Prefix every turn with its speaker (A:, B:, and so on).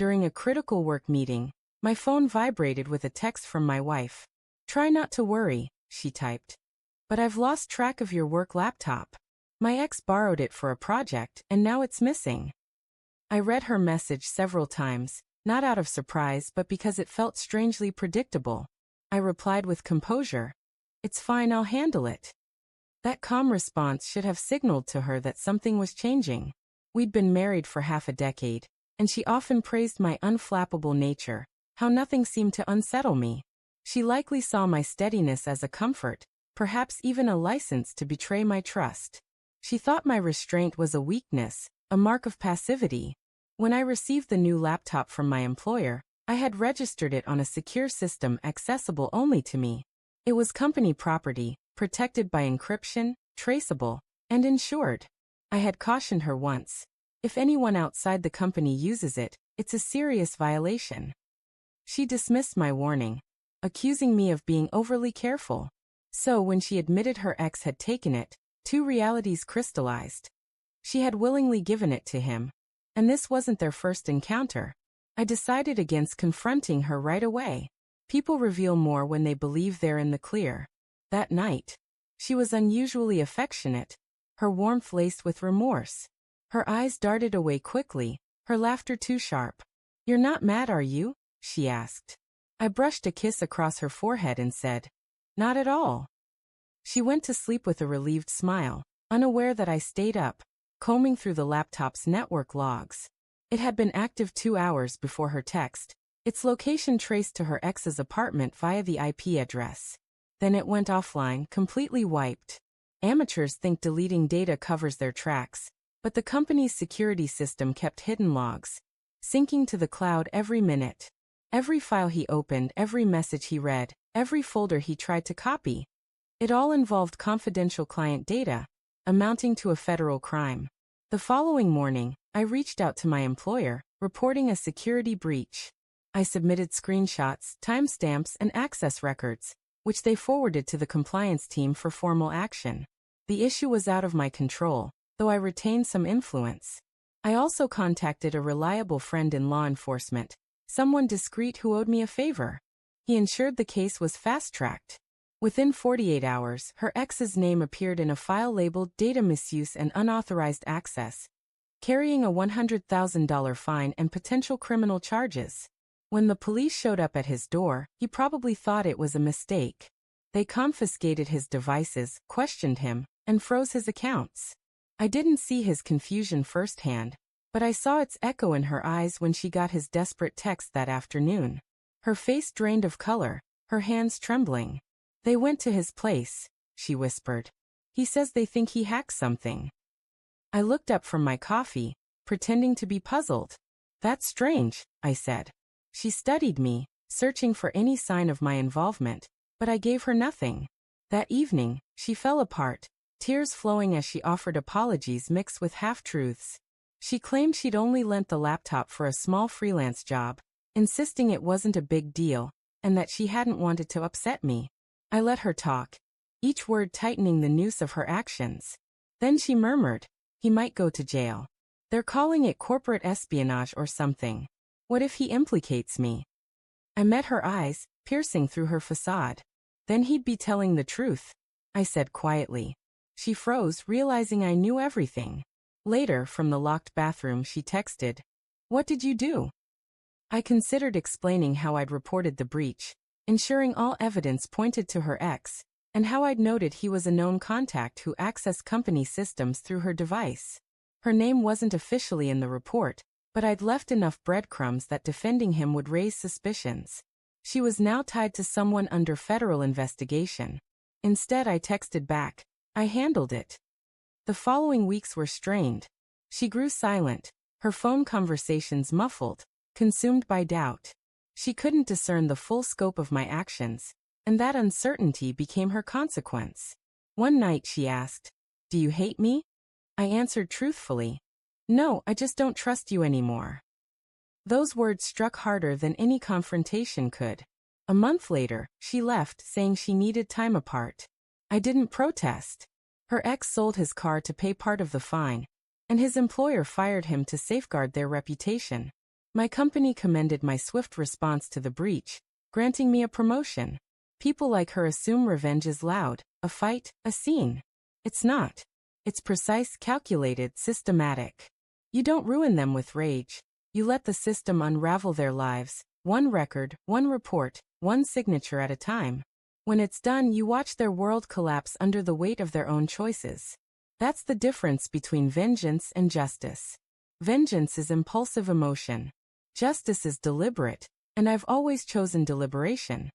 A: During a critical work meeting, my phone vibrated with a text from my wife. "Try not to worry," she typed. "But I've lost track of your work laptop. My ex borrowed it for a project, and now it's missing." I read her message several times, not out of surprise but because it felt strangely predictable. I replied with composure, "It's fine, I'll handle it." That calm response should have signaled to her that something was changing. We'd been married for half a decade, and she often praised my unflappable nature, how nothing seemed to unsettle me. She likely saw my steadiness as a comfort, perhaps even a license to betray my trust. She thought my restraint was a weakness, a mark of passivity. When I received the new laptop from my employer, I had registered it on a secure system accessible only to me. It was company property, protected by encryption, traceable, and insured. I had cautioned her once. If anyone outside the company uses it, it's a serious violation. She dismissed my warning, accusing me of being overly careful. So when she admitted her ex had taken it, two realities crystallized. She had willingly given it to him, and this wasn't their first encounter. I decided against confronting her right away. People reveal more when they believe they're in the clear. That night, she was unusually affectionate, her warmth laced with remorse. Her eyes darted away quickly, her laughter too sharp. "You're not mad, are you?" she asked. I brushed a kiss across her forehead and said, "Not at all." She went to sleep with a relieved smile, unaware that I stayed up, combing through the laptop's network logs. It had been active 2 hours before her text, its location traced to her ex's apartment via the IP address. Then it went offline, completely wiped. Amateurs think deleting data covers their tracks, but the company's security system kept hidden logs, syncing to the cloud every minute. Every file he opened, every message he read, every folder he tried to copy. It all involved confidential client data, amounting to a federal crime. The following morning, I reached out to my employer, reporting a security breach. I submitted screenshots, timestamps, and access records, which they forwarded to the compliance team for formal action. The issue was out of my control, though I retained some influence. I also contacted a reliable friend in law enforcement, someone discreet who owed me a favor. He ensured the case was fast-tracked. Within 48 hours, her ex's name appeared in a file labeled Data Misuse and Unauthorized Access, carrying a $100,000 fine and potential criminal charges. When the police showed up at his door, he probably thought it was a mistake. They confiscated his devices, questioned him, and froze his accounts. I didn't see his confusion firsthand, but I saw its echo in her eyes when she got his desperate text that afternoon. Her face drained of color, her hands trembling. "They went to his place," she whispered. "He says they think he hacked something." I looked up from my coffee, pretending to be puzzled. "That's strange," I said. She studied me, searching for any sign of my involvement, but I gave her nothing. That evening, she fell apart, tears flowing as she offered apologies mixed with half-truths. She claimed she'd only lent the laptop for a small freelance job, insisting it wasn't a big deal, and that she hadn't wanted to upset me. I let her talk, each word tightening the noose of her actions. Then she murmured, "He might go to jail. They're calling it corporate espionage or something. What if he implicates me?" I met her eyes, piercing through her facade. "Then he'd be telling the truth," I said quietly. She froze, realizing I knew everything. Later, from the locked bathroom, she texted, "What did you do?" I considered explaining how I'd reported the breach, ensuring all evidence pointed to her ex, and how I'd noted he was a known contact who accessed company systems through her device. Her name wasn't officially in the report, but I'd left enough breadcrumbs that defending him would raise suspicions. She was now tied to someone under federal investigation. Instead, I texted back, "I handled it." The following weeks were strained. She grew silent, her phone conversations muffled, consumed by doubt. She couldn't discern the full scope of my actions, and that uncertainty became her consequence. One night she asked, "Do you hate me?" I answered truthfully, "No, I just don't trust you anymore." Those words struck harder than any confrontation could. A month later, she left, saying she needed time apart. I didn't protest. Her ex sold his car to pay part of the fine, and his employer fired him to safeguard their reputation. My company commended my swift response to the breach, granting me a promotion. People like her assume revenge is loud, a fight, a scene. It's not. It's precise, calculated, systematic. You don't ruin them with rage. You let the system unravel their lives, one record, one report, one signature at a time. When it's done, you watch their world collapse under the weight of their own choices. That's the difference between vengeance and justice. Vengeance is impulsive emotion. Justice is deliberate, and I've always chosen deliberation.